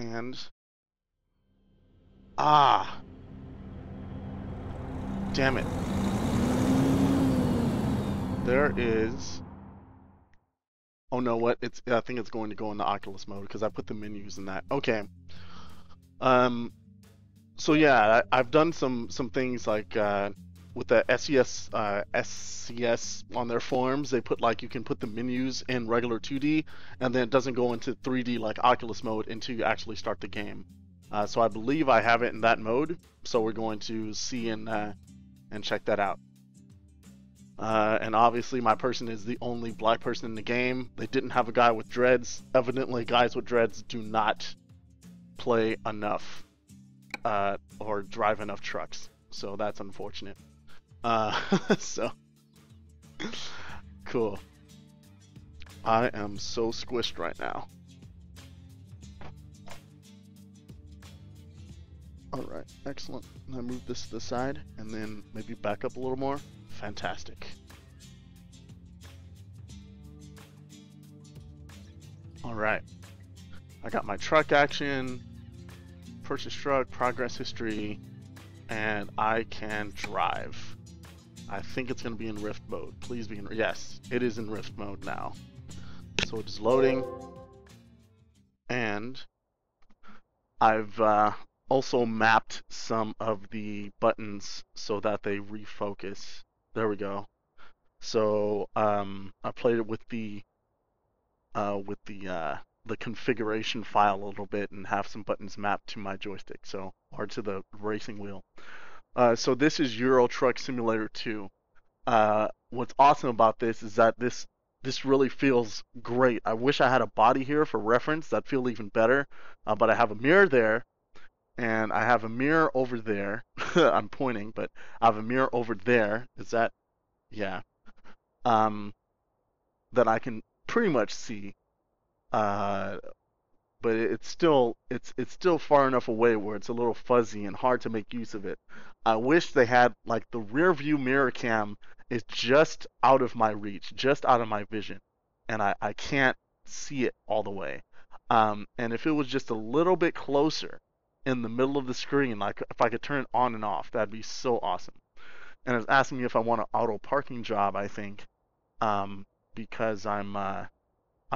And ah, damn it. There is. Oh no, what? I think it's going to go into Oculus mode because I put the menus in that. Okay. Um. So yeah, I've done some things like with the SCS on their forums. They put like you can put the menus in regular 2D, and then it doesn't go into 3D like Oculus mode until you actually start the game. So I believe I have it in that mode. So we're going to see and check that out. And obviously my person is the only black person in the game. They didn't have a guy with dreads. Evidently guys with dreads do not play enough or drive enough trucks. So that's unfortunate. So cool. I am so squished right now. Alright, excellent. I move this to the side and then maybe back up a little more. Fantastic. Alright. I got my truck action, purchase truck, progress history, and I can drive. I think it's going to be in Rift mode. Please be in... Yes, it is in Rift mode now. So it is loading. And I've also mapped some of the buttons so that they refocus. There we go. So I played it with the configuration file a little bit and have some buttons mapped to my joystick, so or to the racing wheel. So this is Euro Truck Simulator 2. What's awesome about this is that this really feels great. I wish I had a body here for reference. That'd feel even better. But I have a mirror there, and I have a mirror over there. I'm pointing, but I have a mirror over there. Is that? Yeah. That I can pretty much see. But it's still far enough away where it's a little fuzzy and hard to make use of it. I wish they had like the rear view mirror cam is just out of my reach, just out of my vision, and I can't see it all the way. And if it was just a little bit closer in the middle of the screen, like if I could turn it on and off, that'd be so awesome. And it's asking me if I want an auto parking job, I think, because I'm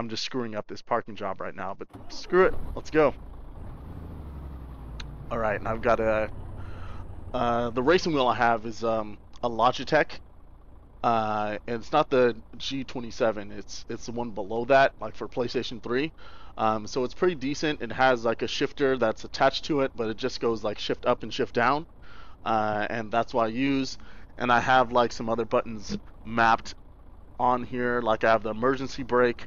just screwing up this parking job right now, but screw it. Let's go. All right, and I've got the racing wheel I have is a Logitech. And it's not the G27. It's the one below that, like for PlayStation 3. So it's pretty decent. It has like a shifter that's attached to it, but it just goes like shift up and shift down. And that's what I use. And I have like some other buttons mapped on here. Like I have the emergency brake,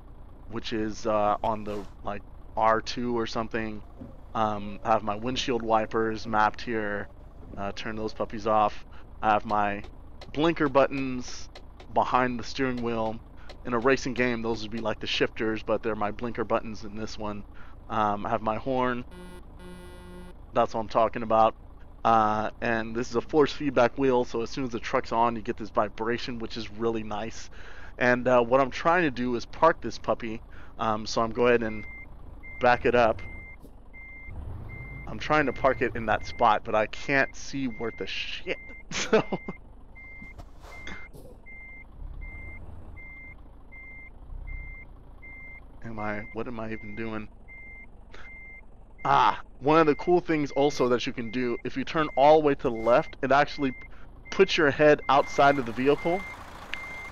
which is on the like R2 or something. I have my windshield wipers mapped here. Turn those puppies off. I have my blinker buttons behind the steering wheel. In a racing game, those would be like the shifters, but they're my blinker buttons in this one. I have my horn. That's what I'm talking about. And this is a force feedback wheel, so as soon as the truck's on, you get this vibration, which is really nice. And what I'm trying to do is park this puppy. So I'm going to go ahead and back it up. I'm trying to park it in that spot, but I can't see worth a shit. So what am I even doing? One of the cool things also that you can do, if you turn all the way to the left, it actually puts your head outside of the vehicle,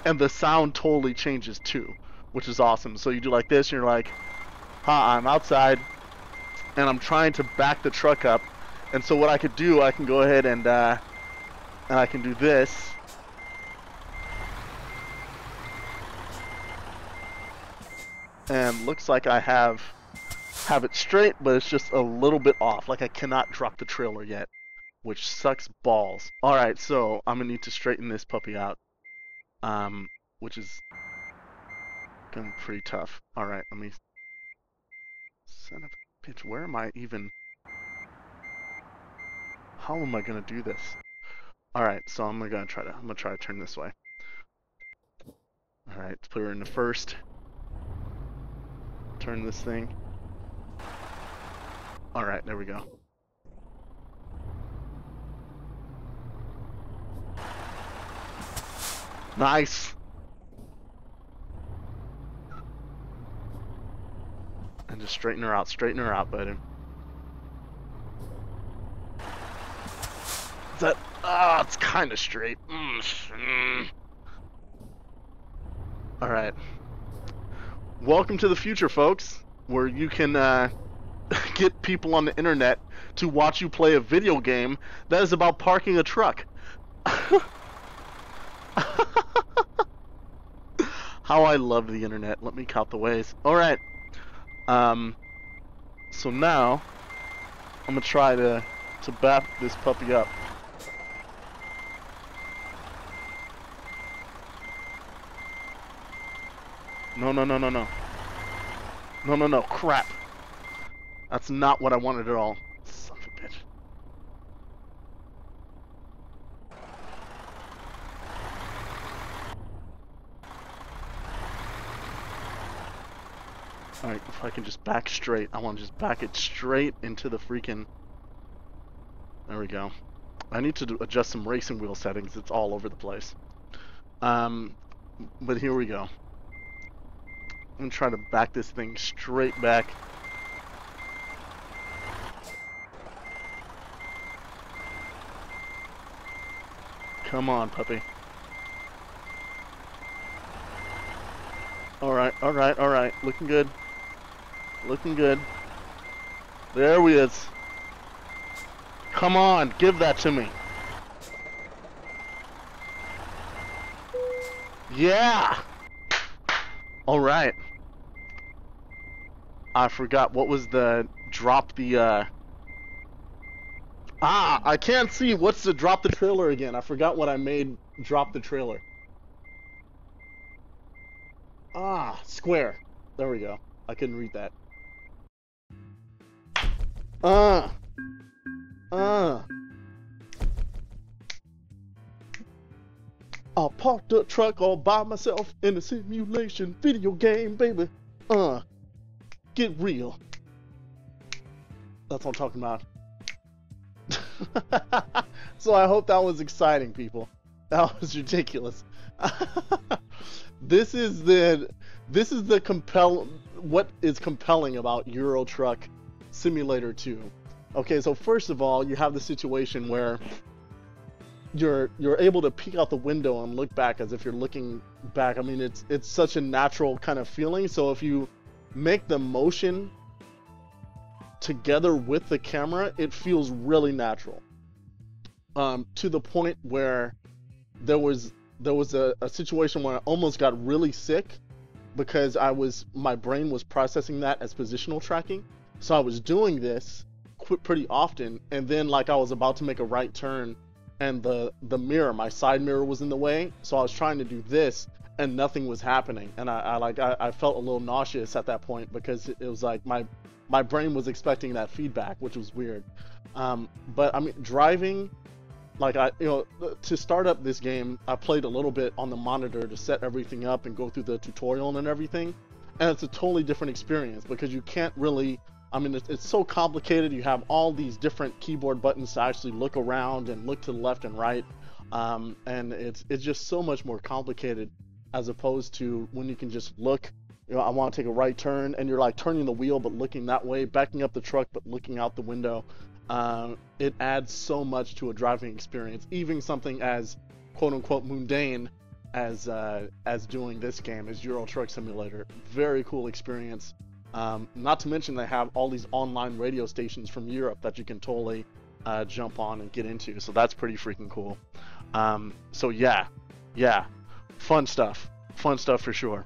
and the sound totally changes too, which is awesome. So you do like this, and you're like, I'm outside, and I'm trying to back the truck up. And so what I could do, I can go ahead and I can do this. And looks like I have it straight, but it's just a little bit off. Like I cannot drop the trailer yet, which sucks balls. Alright, so I'm gonna need to straighten this puppy out. Which is gonna be pretty tough. Alright, let me... Son of a bitch, where am I even... How am I gonna do this? Alright, so I'm gonna try to turn this way. Alright, let's put her in the first. Turn this thing. All right, there we go. Nice. And just straighten her out, buddy. Is that? Ah, it's kind of straight. All right. Welcome to the future, folks, where you can get people on the internet to watch you play a video game that is about parking a truck. How I love the internet. Let me count the ways. All right. So now I'm gonna try to back this puppy up. No, no, no, no, no. No, no, no. Crap. That's not what I wanted at all. Son of a bitch. Alright, if I can just back straight. I want to just back it straight into the freaking... There we go. I need to adjust some racing wheel settings. It's all over the place. But here we go. I'm going to try to back this thing straight back. Come on, puppy. Alright, alright, alright. Looking good. Looking good. There he is. Come on, give that to me. Yeah! Alright. I forgot what was the drop the I can't see what's the drop the trailer again. I forgot what I made drop the trailer. Square. There we go. I couldn't read that. I parked the truck all by myself in a simulation video game, baby. Get real. That's what I'm talking about. So I hope that was exciting, people. That was ridiculous. This is the what is compelling about Euro Truck Simulator 2. Okay, so first of all, you have the situation where you're able to peek out the window and look back as if you're looking back. I mean, it's such a natural kind of feeling. So if you make the motion together with the camera, it feels really natural. To the point where there was a situation where I almost got really sick because my brain was processing that as positional tracking. So I was doing this pretty often, and then like I was about to make a right turn, and the mirror, my side mirror, was in the way. So I was trying to do this, and nothing was happening, and I felt a little nauseous at that point because it was like my brain was expecting that feedback, which was weird. But I mean, driving, like to start up this game, I played a little bit on the monitor to set everything up and go through the tutorial and everything, and it's a totally different experience because you can't really. I mean, it's so complicated. You have all these different keyboard buttons to actually look around and look to the left and right, and it's just so much more complicated as opposed to when you can just look. I want to take a right turn, and you're like turning the wheel but looking that way, backing up the truck but looking out the window. It adds so much to a driving experience, even something as quote-unquote mundane as doing this game, as Euro Truck Simulator. Very cool experience. Not to mention they have all these online radio stations from Europe that you can totally jump on and get into, so that's pretty freaking cool. So yeah, fun stuff for sure.